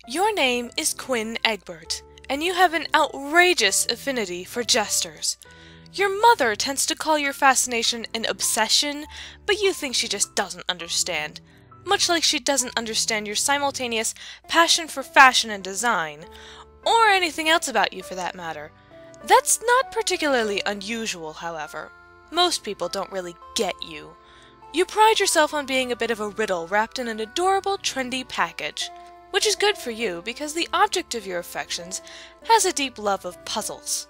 Your name is Quinn Egbert, and you have an outrageous affinity for jesters. Your mother tends to call your fascination an obsession, but you think she just doesn't understand. Much like she doesn't understand your simultaneous passion for fashion and design, or anything else about you for that matter. That's not particularly unusual, however. Most people don't really get you. You pride yourself on being a bit of a riddle wrapped in an adorable, trendy package, which is good for you because the object of your affections has a deep love of puzzles.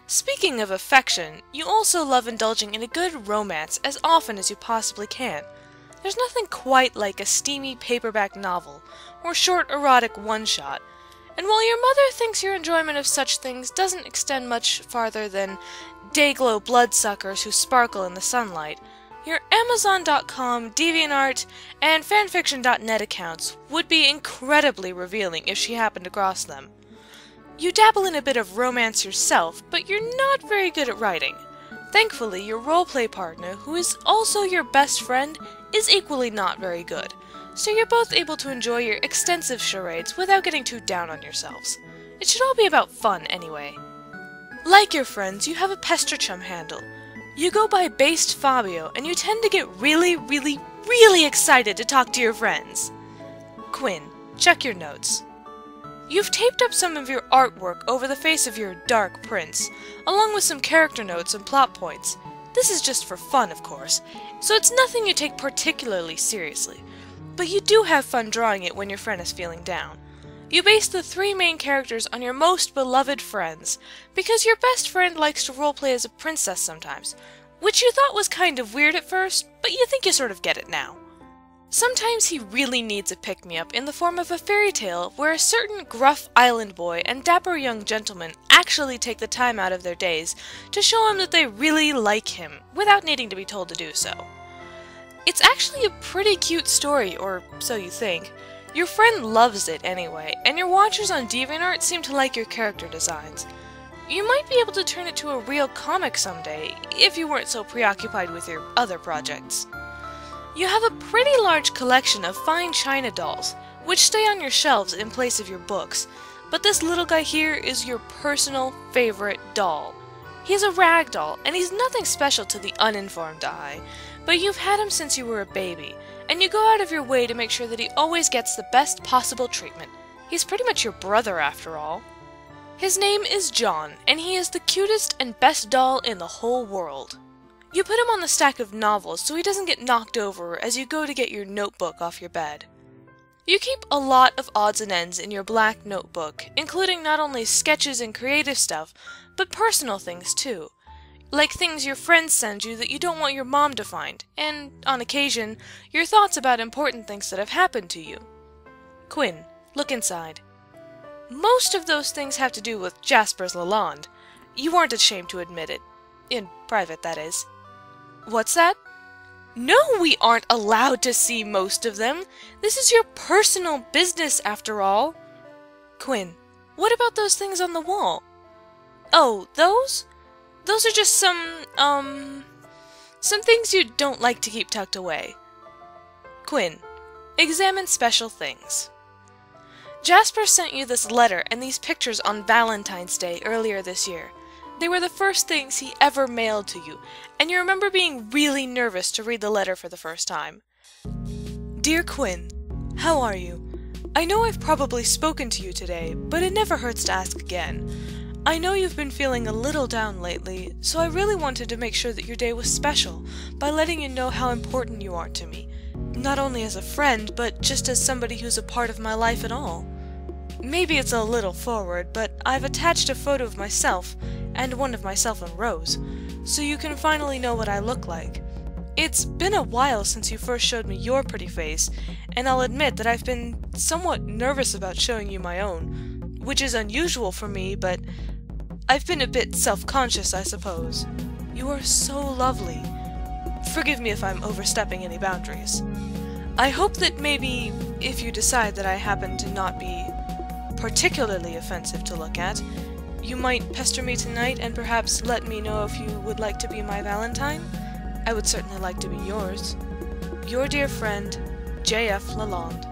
Speaking of affection, you also love indulging in a good romance as often as you possibly can. There's nothing quite like a steamy paperback novel or short erotic one-shot, and while your mother thinks your enjoyment of such things doesn't extend much farther than day-glow bloodsuckers who sparkle in the sunlight, your Amazon.com, DeviantArt, and fanfiction.net accounts would be incredibly revealing if she happened across them. You dabble in a bit of romance yourself, but you're not very good at writing. Thankfully, your roleplay partner, who is also your best friend, is equally not very good, so you're both able to enjoy your extensive charades without getting too down on yourselves. It should all be about fun, anyway. Like your friends, you have a pester-chum handle. You go by Based Fabio, and you tend to get really excited to talk to your friends. Quinn, check your notes. You've taped up some of your artwork over the face of your Dark Prince, along with some character notes and plot points. This is just for fun, of course, so it's nothing you take particularly seriously, but you do have fun drawing it when your friend is feeling down. You base the three main characters on your most beloved friends, because your best friend likes to roleplay as a princess sometimes, which you thought was kind of weird at first, but you think you sort of get it now. Sometimes he really needs a pick-me-up in the form of a fairy tale where a certain gruff island boy and dapper young gentleman actually take the time out of their days to show him that they really like him, without needing to be told to do so. It's actually a pretty cute story, or so you think. Your friend loves it anyway, and your watchers on DeviantArt seem to like your character designs. You might be able to turn it to a real comic someday, if you weren't so preoccupied with your other projects. You have a pretty large collection of fine china dolls, which stay on your shelves in place of your books, but this little guy here is your personal favorite doll. He's a rag doll, and he's nothing special to the uninformed eye, but you've had him since you were a baby, and you go out of your way to make sure that he always gets the best possible treatment. He's pretty much your brother, after all. His name is John, and he is the cutest and best doll in the whole world. You put him on the stack of novels so he doesn't get knocked over as you go to get your notebook off your bed. You keep a lot of odds and ends in your black notebook, including not only sketches and creative stuff, but personal things too. Like things your friends send you that you don't want your mom to find, and, on occasion, your thoughts about important things that have happened to you. Quinn, look inside. Most of those things have to do with Jasper's Lalonde. You aren't ashamed to admit it. In private, that is. What's that? No, we aren't allowed to see most of them. This is your personal business, after all. Quinn, what about those things on the wall? Oh, those? Those are just some things you don't like to keep tucked away. Quinn, examine special things. Jasper sent you this letter and these pictures on Valentine's Day earlier this year. They were the first things he ever mailed to you, and you remember being really nervous to read the letter for the first time. Dear Quinn, how are you? I know I've probably spoken to you today, but it never hurts to ask again. I know you've been feeling a little down lately, so I really wanted to make sure that your day was special by letting you know how important you are to me, not only as a friend, but just as somebody who's a part of my life at all. Maybe it's a little forward, but I've attached a photo of myself, and one of myself and Rose, so you can finally know what I look like. It's been a while since you first showed me your pretty face, and I'll admit that I've been somewhat nervous about showing you my own, which is unusual for me, but I've been a bit self-conscious, I suppose. You are so lovely. Forgive me if I'm overstepping any boundaries. I hope that maybe, if you decide that I happen to not be particularly offensive to look at, you might pester me tonight and perhaps let me know if you would like to be my Valentine. I would certainly like to be yours. Your dear friend, J.F. Lalonde.